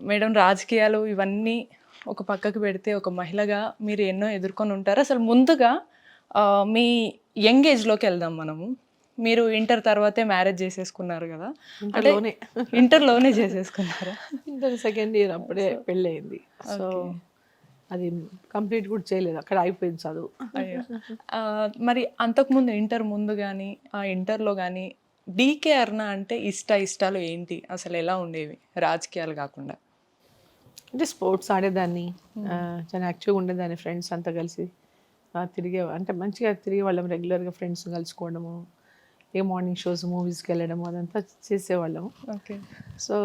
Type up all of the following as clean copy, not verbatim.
Madam రాజకీయాలు ఇవన్నీ ఒక పక్కకు పెడితే ఒక మహిళగా మీరు ఎన్నో ఎదుర్కొని ఉంటారు. అసలు ముందుగా మీ యంగ్ ఏజ్‌లోకి వెళ్దాం మనము. మీరు ఇంటర్ తర్వాతే మ్యారేజ్ చేసేసుకున్నారు కదా! అంటే ఇంటర్‌లోనే. ఇంటర్‌లోనే చేసేసుకున్నారా? ఇంటర్ సెకండ్ ఇయర్ అప్పుడే పెళ్ళయింది. So, okay. అది కంప్లీట్ కూడా చేయలేదు. అక్కడ ఆగిపోయింది చదువు. అయ్యో! మరి అంతకుముందు ఇంటర్ ముందు గాని, ఆ ఇంటర్‌లో గాని డీకే అరుణ అంటే ఇష్టాలు ఏంటి? అసలు ఎలా ఉండేవి? రాజకీయాలు కాకుండా. అంటే స్పోర్ట్స్ ఆడేదాన్ని. చాలా యాక్టివ్‌గా ఉండేదాన్ని. ఫ్రెండ్స్ అంతా కలిసి అంటే మంచిగా తిరిగేవాళ్ళం. రెగ్యులర్‌గా ఫ్రెండ్స్ కలుసుకోవడము, మార్నింగ్ షోస్, మూవీస్‌కి వెళ్ళడము అదంతా చేసేవాళ్ళము. ఓకే. సో,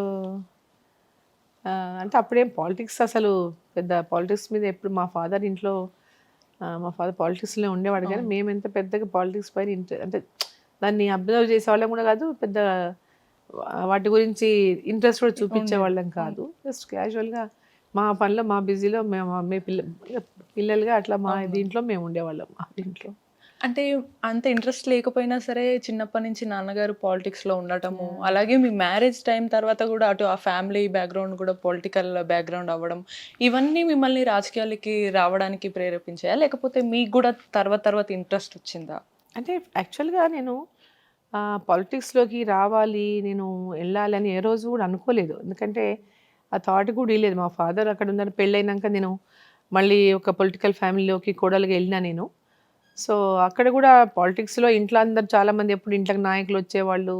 అంటే అప్పుడేం పాలిటిక్స్ అసలు పెద్ద పాలిటిక్స్ మీద ఎప్పుడు మా ఫాదర్ ఇంట్లో మా ఫాదర్ పాలిటిక్స్‌లో ఉండేవాడు కానీ మేమెంత పెద్దగా పాలిటిక్స్ పైన అంటే దాన్ని అబ్జర్వ్ చేసేవాళ్ళం కూడా కాదు. పెద్ద వాటి గురించి ఇంట్రెస్ట్ కూడా చూపించేవాళ్ళం కాదు. జస్ట్ క్యాజువల్‌గా మా పనిలో మా బిజీలో మేము పిల్లలుగా అట్లా మా దీంట్లో మేము ఉండేవాళ్ళం మా దీంట్లో. అంటే అంత ఇంట్రెస్ట్ లేకపోయినా సరే చిన్నప్పటి నుంచి నాన్నగారు పాలిటిక్స్‌లో ఉండటము, అలాగే మీ మ్యారేజ్ టైమ్ తర్వాత కూడా అటు ఆ ఫ్యామిలీ బ్యాక్‌గ్రౌండ్ కూడా పొలిటికల్ బ్యాక్‌గ్రౌండ్ అవ్వడం, ఇవన్నీ మిమ్మల్ని రాజకీయాలకి రావడానికి ప్రేరేపించాయా? లేకపోతే మీకు కూడా తర్వాత ఇంట్రెస్ట్ వచ్చిందా? అంటే యాక్చువల్‌గా నేను పాలిటిక్స్‌లోకి రావాలి, నేను వెళ్ళాలని ఏ రోజు కూడా అనుకోలేదు. ఎందుకంటే ఆ థాట్ కూడా ఇలేదు. మా ఫాదర్ అక్కడ ఉన్నారు. పెళ్ళైనాక నేను మళ్ళీ ఒక పొలిటికల్ ఫ్యామిలీలోకి కోడలుగా వెళ్ళినా నేను. సో, అక్కడ కూడా పాలిటిక్స్‌లో ఇంట్లో అందరూ చాలామంది ఎప్పుడు ఇంట్లోకి నాయకులు వచ్చేవాళ్ళు,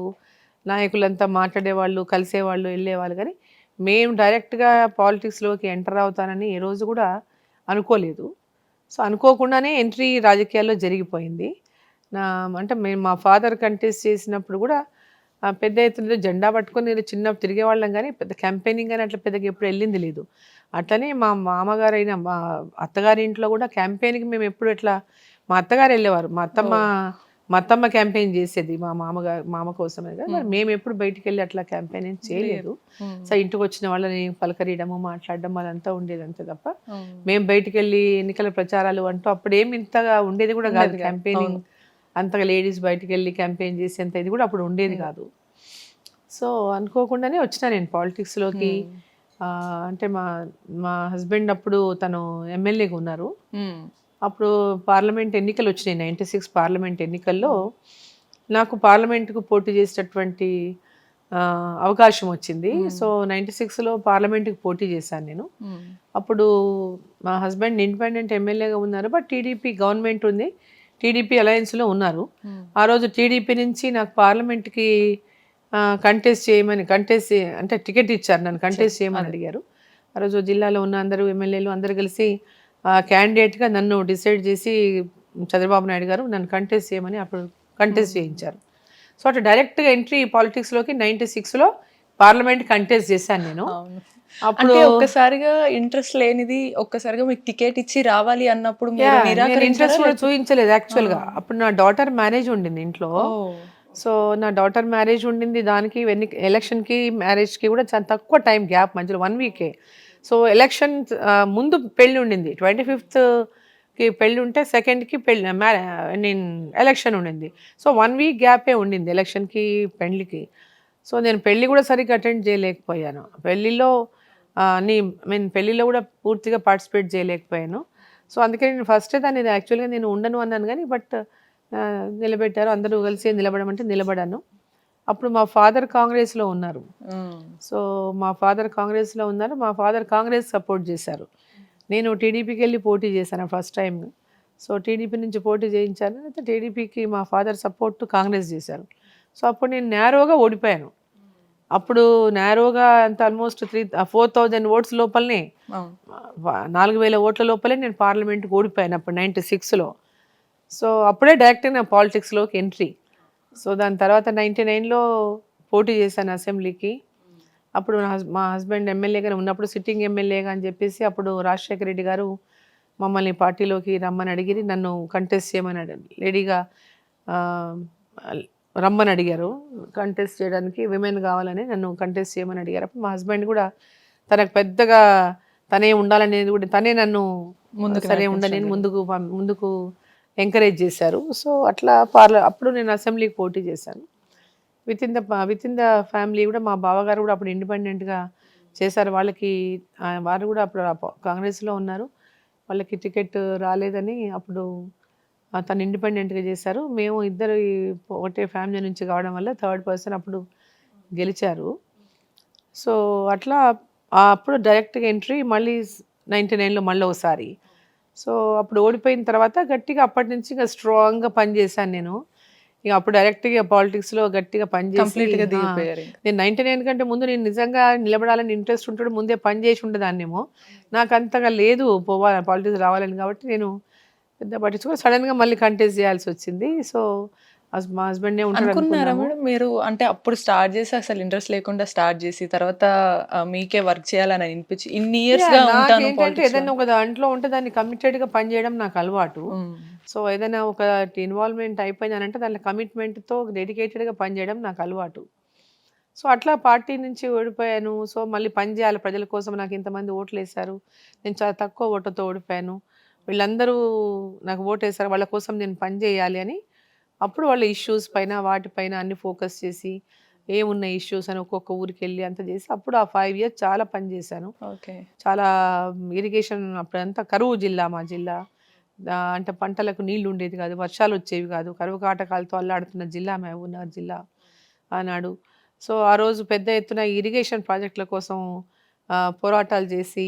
నాయకులంతా మాట్లాడేవాళ్ళు, కలిసేవాళ్ళు, వెళ్ళేవాళ్ళు. కానీ మేము డైరెక్ట్‌గా పాలిటిక్స్‌లోకి ఎంటర్ అవుతానని ఏ రోజు కూడా అనుకోలేదు. సో, అనుకోకుండానే ఎంట్రీ రాజకీయాల్లో జరిగిపోయింది. నా అంటే మా ఫాదర్ కంటెస్ట్ చేసినప్పుడు కూడా పెద్ద ఎత్తున జెండా పట్టుకొని నేను చిన్నప్పుడు తిరిగేవాళ్ళం కానీ పెద్ద క్యాంపెయినింగ్ అని అట్లా పెద్దగా ఎప్పుడు వెళ్ళింది లేదు. అట్లనే మా మామగారైన మా అత్తగారి ఇంట్లో కూడా క్యాంపెయిన్‌కి మేము ఎప్పుడు ఎట్లా మా అత్తగారు వెళ్ళేవారు. మా అత్తమ్మ క్యాంపెయిన్ చేసేది మామ కోసమే కదా! మరి మేము ఎప్పుడు బయటికి వెళ్ళి అట్లా క్యాంపెయిన్ ఏం చేయలేదు. సో, ఇంటికి వచ్చిన వాళ్ళని పలకరీయడము, మాట్లాడడం అదంతా ఉండేది అంతే తప్ప మేము బయటికి వెళ్ళి ఎన్నికల ప్రచారాలు అంటూ అప్పుడేమి ఇంతగా ఉండేది కూడా కాదు. క్యాంపెయినింగ్ అంతగా లేడీస్ బయటికి వెళ్ళి క్యాంపెయిన్ చేసేంత ఇది కూడా అప్పుడు ఉండేది కాదు. సో, అనుకోకుండానే వచ్చినా నేను పాలిటిక్స్‌లోకి. అంటే మా హస్బెండ్ అప్పుడు తను ఎమ్మెల్యేగా ఉన్నారు. అప్పుడు పార్లమెంట్ ఎన్నికలు వచ్చినాయి. 96 పార్లమెంట్ ఎన్నికల్లో నాకు పార్లమెంట్‌కు పోటీ చేసేటటువంటి అవకాశం వచ్చింది. సో, 96లో పార్లమెంట్‌కి పోటీ చేశాను నేను. అప్పుడు మా హస్బెండ్ ఇండిపెండెంట్ ఎమ్మెల్యేగా ఉన్నారు. బట్ టీడీపీ గవర్నమెంట్ ఉంది. టీడీపీ అలయన్స్లో ఉన్నారు. ఆ రోజు టీడీపీ నుంచి నాకు పార్లమెంట్కి అంటే టికెట్ ఇచ్చారు. నన్ను కంటెస్ట్ చేయమని అడిగారు. ఆ రోజు జిల్లాలో ఉన్న అందరూ ఎమ్మెల్యేలు అందరూ కలిసి క్యాండిడేట్గా నన్ను డిసైడ్ చేసి చంద్రబాబు నాయుడు గారు నన్ను కంటెస్ట్ చేయమని అప్పుడు కంటెస్ట్ చేయించారు. సో, అట్లా డైరెక్ట్గా ఎంట్రీ పాలిటిక్స్లోకి 96లో పార్లమెంట్ కంటెస్ట్ చేశాను నేను. అప్పుడు ఒక్కసారిగా ఇంట్రెస్ట్ లేనిది ఒక్కసారిగా మీకు టికెట్ ఇచ్చి రావాలి అన్నప్పుడు మీరు నేను ఇంట్రెస్ట్ కూడా చూపించలేదు యాక్చువల్గా. అప్పుడు నా డాటర్ మ్యారేజ్ ఉండింది ఇంట్లో. సో, నా డాటర్ మ్యారేజ్ ఉండింది. దానికి ఎలక్షన్కి మ్యారేజ్కి కూడా చాలా తక్కువ టైం గ్యాప్ మధ్యలో 1 వీకే. సో, ఎలక్షన్ ముందు పెళ్ళి ఉండింది. 25కి పెళ్ళి ఉంటే సెకండ్కి ఎలక్షన్ ఉండింది. సో, 1 వీక్ గ్యాపే ఉండింది ఎలక్షన్కి పెళ్ళికి. సో, నేను పెళ్ళి కూడా సరిగ్గా అటెండ్ చేయలేకపోయాను. పెళ్ళిలో కూడా పూర్తిగా పార్టిసిపేట్ చేయలేకపోయాను. సో, అందుకే నేను ఫస్టే దాన్ని యాక్చువల్గా నేను ఉండను అన్నాను కానీ బట్ నిలబెట్టారు. అందరూ కలిసి నిలబడమంటే నిలబడాను. అప్పుడు మా ఫాదర్ కాంగ్రెస్లో ఉన్నారు. సో, మా ఫాదర్ కాంగ్రెస్లో ఉన్నారు. మా ఫాదర్ కాంగ్రెస్ సపోర్ట్ చేశారు. నేను టీడీపీకి వెళ్ళి పోటీ చేశాను ఫస్ట్ టైం. సో, టీడీపీ నుంచి పోటీ చేయించాను. అయితే టీడీపీకి మా ఫాదర్ సపోర్ట్ కాంగ్రెస్ చేశారు. సో, అప్పుడు నేను నేరోగా ఓడిపోయాను. అప్పుడు నేరోగా అంత ఆల్మోస్ట్ 4,000 ఓట్స్ లోపలనే 4,000 ఓట్ల లోపలే నేను పార్లమెంట్కి ఓడిపోయాను అప్పుడు 96లో. సో, అప్పుడే డైరెక్ట్గా నా పాలిటిక్స్లోకి ఎంట్రీ. సో, దాని తర్వాత 99లో పోటీ చేశాను అసెంబ్లీకి. అప్పుడు మా హస్బెండ్ ఎమ్మెల్యేగా ఉన్నప్పుడు సిట్టింగ్ ఎమ్మెల్యేగా అని చెప్పేసి అప్పుడు రాజశేఖర రెడ్డి గారు మమ్మల్ని పార్టీలోకి రమ్మని అడిగి నన్ను కంటెస్ట్ చేయమని లేడీగా రమ్మని అడిగారు. కంటెస్ట్ చేయడానికి విమెన్ కావాలని నన్ను కంటెస్ట్ చేయమని అడిగారు. అప్పుడు మా హస్బెండ్ కూడా తనకు పెద్దగా తనే ఉండాలనేది కూడా తనే నన్ను సరే ఉండని ముందుకు ఎంకరేజ్ చేశారు. సో, అట్లా అప్పుడు నేను అసెంబ్లీకి పోటీ చేశాను. విత్ ఇన్ ద ఫ్యామిలీ కూడా మా బావగారు కూడా అప్పుడు ఇండిపెండెంట్గా చేశారు. వాళ్ళకి వారు కూడా అప్పుడు కాంగ్రెస్లో ఉన్నారు. వాళ్ళకి టికెట్ రాలేదని అప్పుడు తను ఇండిపెండెంట్గా చేశారు. మేము ఇద్దరు ఒకటే ఫ్యామిలీ నుంచి కావడం వల్ల థర్డ్ పర్సన్ అప్పుడు గెలిచారు. సో అట్లా అప్పుడు డైరెక్ట్గా ఎంట్రీ మళ్ళీ 99లో మళ్ళీ ఒకసారి. సో అప్పుడు ఓడిపోయిన తర్వాత గట్టిగా అప్పటి నుంచి ఇంకా స్ట్రాంగ్గా పనిచేశాను నేను. ఇక అప్పుడు డైరెక్ట్గా పాలిటిక్స్లో గట్టిగా పనిచేసి కంప్లీట్గా దిగిపోయారు ఇంకా. నేను 99 కంటే ముందు నేను నిజంగా నిలబడాలని ఇంట్రెస్ట్ ఉంటాడు ముందే పని చేసి ఉండేదాన్నేమో. నాకు అంతగా లేదు పోవాలి పాలిటిక్స్ రావాలని, కాబట్టి నేను పెద్ద పట్టించుకో సడన్గా మళ్ళీ కంటెస్ట్ చేయాల్సి వచ్చింది. సో మా హస్బెండే ఉంటాడు అనుకున్నారా అనుకున్నాము. మేడం మీరు, అంటే అప్పుడు స్టార్ట్ చేసి అసలు ఇంట్రెస్ట్ లేకుండా స్టార్ట్ చేసి తర్వాత మీకే వర్క్ చేయాలని అనిపించి ఇన్ని ఇయర్స్ గా ఉంటాను నాకేంటంటే politics లో. ఏదైనా ఒక దాంట్లో ఉంటే దాన్ని కమిటెడ్గా పనిచేయడం నాకు అలవాటు. సో ఏదైనా ఒక ఇన్వాల్వ్మెంట్ అయిపోయిందనంటే దాంట్లో కమిట్మెంట్తో డెడికేటెడ్గా పనిచేయడం నాకు అలవాటు. సో అట్లా పార్టీ నుంచి ఓడిపోయాను. సో మళ్ళీ పని చేయాలి ప్రజల కోసం, నాకు ఇంతమంది ఓట్లు వేశారు, నేను చాలా తక్కువ ఓటుతో ఓడిపోయాను, వీళ్ళందరూ నాకు ఓటు వేశారు, వాళ్ళ కోసం నేను పని చేయాలి అని అప్పుడు వాళ్ళ ఇష్యూస్ పైన వాటిపైన అన్ని ఫోకస్ చేసి ఏమున్న ఇష్యూస్ అని ఒక్కొక్క ఊరికి వెళ్ళి అంత చేసి అప్పుడు ఆ 5 years చాలా పని చేశాను. ఓకే. చాలా ఇరిగేషన్ అప్పుడంతా కరువు జిల్లా మా జిల్లా. అంటే పంటలకు నీళ్లు ఉండేది కాదు, వర్షాలు వచ్చేవి కాదు, కరువు కాటకాలతో అల్లాడుతున్న జిల్లా మహబూబ్నగర్ జిల్లా ఆనాడు. సో ఆ రోజు పెద్ద ఎత్తున ఇరిగేషన్ ప్రాజెక్టుల కోసం పోరాటాలు చేసి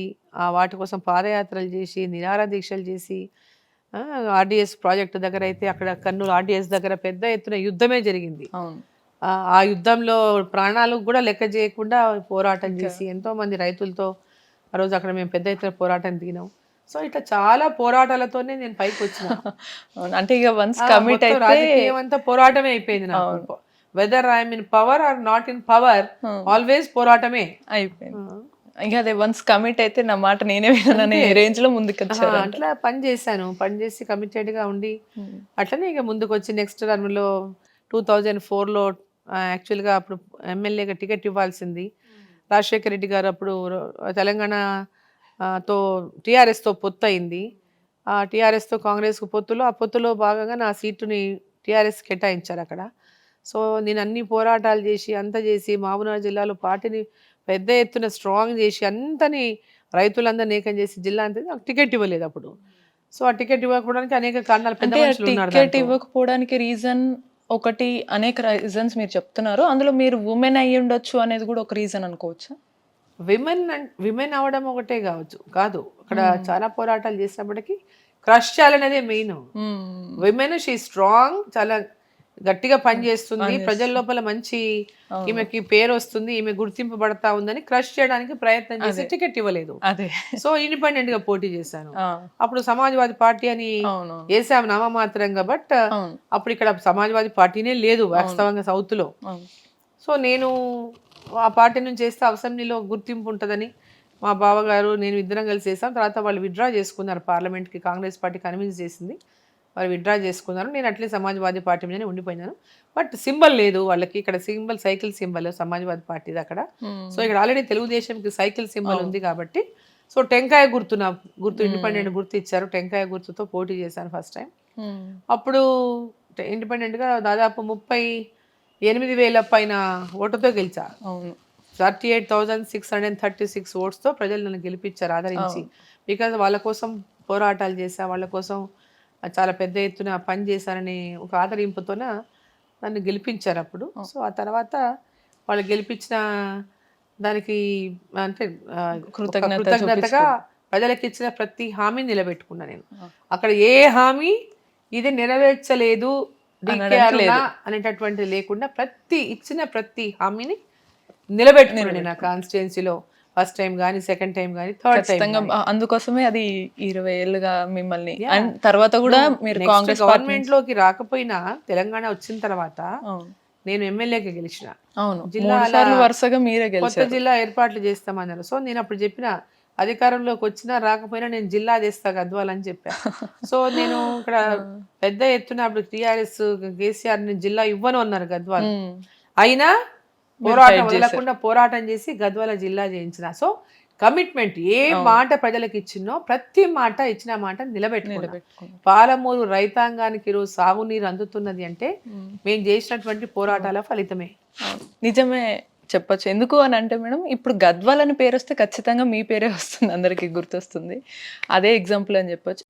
వాటి కోసం పాదయాత్రలు చేసి నిరాహార దీక్షలు చేసి ఆర్డిఎస్ ప్రాజెక్టు దగ్గర అయితే అక్కడ కర్నూలు ఆర్డిఎస్ దగ్గర పెద్ద ఎత్తున యుద్ధమే జరిగింది. అవును. ఆ యుద్ధంలో ప్రాణాలకు కూడా లెక్క చేయకుండా పోరాటం చేసి ఎంతో మంది రైతులతో ఆ రోజు అక్కడ మేము పెద్ద ఎత్తున పోరాటం దిగినాం. సో ఇట్లా చాలా పోరాటాలతోనే నేను పైకి వచ్చిన. అవును. అంటే ఇక వన్స్ కమిట్ అయితే రాజకీయం అంతా పోరాటమే అయిపోయింది నాకు. Whether I'm in power or not in power, always పోరాటమే అయిపోయింది. ఇంకా అదే వన్స్ కమిట్ అయితే నా మాట నేనే విననే రేంజ్ లో ముందుకు వచ్చారు. అట్లా పని చేశాను, పని చేసి కమిటెడ్గా ఉండి అట్లనే ఇక ముందుకు వచ్చి నెక్స్ట్ టర్మ్లో 2004లో యాక్చువల్గా అప్పుడు ఎమ్మెల్యేగా టికెట్ ఇవ్వాల్సింది. రాజశేఖర రెడ్డి గారు అప్పుడు తెలంగాణ తో టీఆర్ఎస్తో పొత్తు అయింది. ఆ టీఆర్ఎస్తో కాంగ్రెస్కు పొత్తులో ఆ పొత్తులో భాగంగా నా సీటుని టీఆర్ఎస్ కేటాయించారు అక్కడ. సో నేను అన్ని పోరాటాలు చేసి అంత చేసి మహబూబ్నగర్ జిల్లాలో పార్టీని పెద్ద ఎత్తున స్ట్రాంగ్ చేసి అంతని రైతులందరినీ ఏకం చేసి జిల్లా అంతా నాకు టికెట్ ఇవ్వలేదు అప్పుడు. సో ఆ టికెట్ ఇవ్వకపోవడానికి అనేక కారణాలు, పెద్ద మనుషులు ఉన్నారు టికెట్ దాంట్లో. ఇవ్వకపోవడానికి రీజన్ ఒకటి, అనేక రీజన్స్ మీరు చెప్తున్నారు, అందులో మీరు ఉమెన్ అయ్యి ఉండొచ్చు అనేది కూడా ఒక రీజన్ అనుకోవచ్చా? విమెన్ అవడం ఒకటే కాదు, అక్కడ చాలా పోరాటాలు చేసినప్పటికీ క్రష్ చేయాలనేదే మెయిన్. విమెన్ షీ స్ట్రాంగ్, చాలా గట్టిగా పనిచేస్తుంది, ప్రజల లోపల మంచి ఈమెకి పేరు వస్తుంది, ఈమె గుర్తింపబడతా ఉందని క్రష్ చేయడానికి ప్రయత్నం చేసి టికెట్ ఇవ్వలేదు. అదే. సో ఇండిపెండెంట్ గా పోటీ చేశాను. అప్పుడు సమాజ్వాదీ పార్టీ అని వేసాము నామమాత్రంగా, బట్ అప్పుడు ఇక్కడ సమాజ్వాదీ పార్టీనే లేదు వాస్తవంగా సౌత్ లో. సో నేను ఆ పార్టీ నుంచి చేస్తే అసెంబ్లీలో గుర్తింపు ఉంటుందని మా బావగారు నేను ఇద్దరం కలిసి చేసాం. తర్వాత వాళ్ళు విత్డ్రా చేసుకున్నారు పార్లమెంట్కి, కాంగ్రెస్ పార్టీ కన్విన్స్ చేసింది, వాళ్ళు విత్డ్రా చేసుకున్నారు. నేను అట్లే సమాజ్వాదీ పార్టీ మీదనే ఉండిపోయినాను. బట్ సింబల్ లేదు వాళ్ళకి, ఇక్కడ సింబల్ సైకిల్ సింబల్ సమాజ్వాదీ పార్టీది అక్కడ. సో ఇక్కడ ఆల్రెడీ తెలుగుదేశంకి సైకిల్ సింబల్ ఉంది కాబట్టి సో టెంకాయ గుర్తు ఇండిపెండెంట్ గుర్తు ఇచ్చారు, టెంకాయ గుర్తుతో పోటీ చేశాను ఫస్ట్ టైం. అప్పుడు ఇండిపెండెంట్గా దాదాపు 38,000 పైన ఓటుతో గెలిచా. 38,636 ఓట్స్తో ప్రజలు నన్ను గెలిపించారు ఆదరించి. బికాజ్ వాళ్ళ కోసం పోరాటాలు చేశా, వాళ్ళ కోసం చాలా పెద్ద ఎత్తున పని చేశానని ఒక ఆదరింపుతోన నన్ను గెలిపించారు అప్పుడు. సో ఆ తర్వాత వాళ్ళు గెలిపించిన దానికి అంటే కృతజ్ఞతగా ప్రజలకు ఇచ్చిన ప్రతి హామీ నిలబెట్టుకున్నా నేను. అక్కడ ఏ హామీ ఇది నెరవేర్చలేదు అనేటటువంటిది లేకుండా ఇచ్చిన ప్రతి హామీని నిలబెట్టుకున్నాను నేను. కాన్స్టిట్యుయెన్సీలో ఫస్ట్ టైం కానీ సెకండ్ టైం కానీ థర్డ్ టైం. అందుకోసమే అది 20 ఏళ్ళుగా మిమ్మల్ని, అండ్ తర్వాత కూడా మీరు కాంగ్రెస్ గవర్నమెంట్ లోకి రాకపోయినా తెలంగాణ వచ్చిన తర్వాత నేను ఎమ్మెల్యేగా గెలిచిన. జిల్లా వరుసగా మీరే కొత్త జిల్లా ఏర్పాట్లు చేస్తామన్నారు. సో నేను అప్పుడు చెప్పిన అధికారంలోకి వచ్చినా రాకపోయినా నేను జిల్లా చేస్తా గద్వాల్ అని చెప్పా. సో నేను ఇక్కడ పెద్ద ఎత్తున అప్పుడు టీఆర్ఎస్ కేసీఆర్ జిల్లా ఇవ్వను అన్నారు గద్వాల్, అయినా పోరాటం వదలకుండా పోరాటం చేసి గద్వాల జిల్లా చేయించిన. సో కమిట్మెంట్, ఏ మాట ప్రజలకు ఇచ్చినో ప్రతి మాట ఇచ్చిన మాట నిలబెట్టుకున్నాం. పాలమూరు రైతాంగానికి ఈరోజు సాగునీరు అందుతున్నది అంటే మేము చేసినటువంటి పోరాటాల ఫలితమే. నిజమే. చెప్పొచ్చు. ఎందుకు అని అంటే మేడం, ఇప్పుడు గద్వాల్ అని పేరొస్తే ఖచ్చితంగా మీ పేరే వస్తుంది. అందరికి గుర్తొస్తుంది. అదే ఎగ్జాంపుల్ అని చెప్పొచ్చు.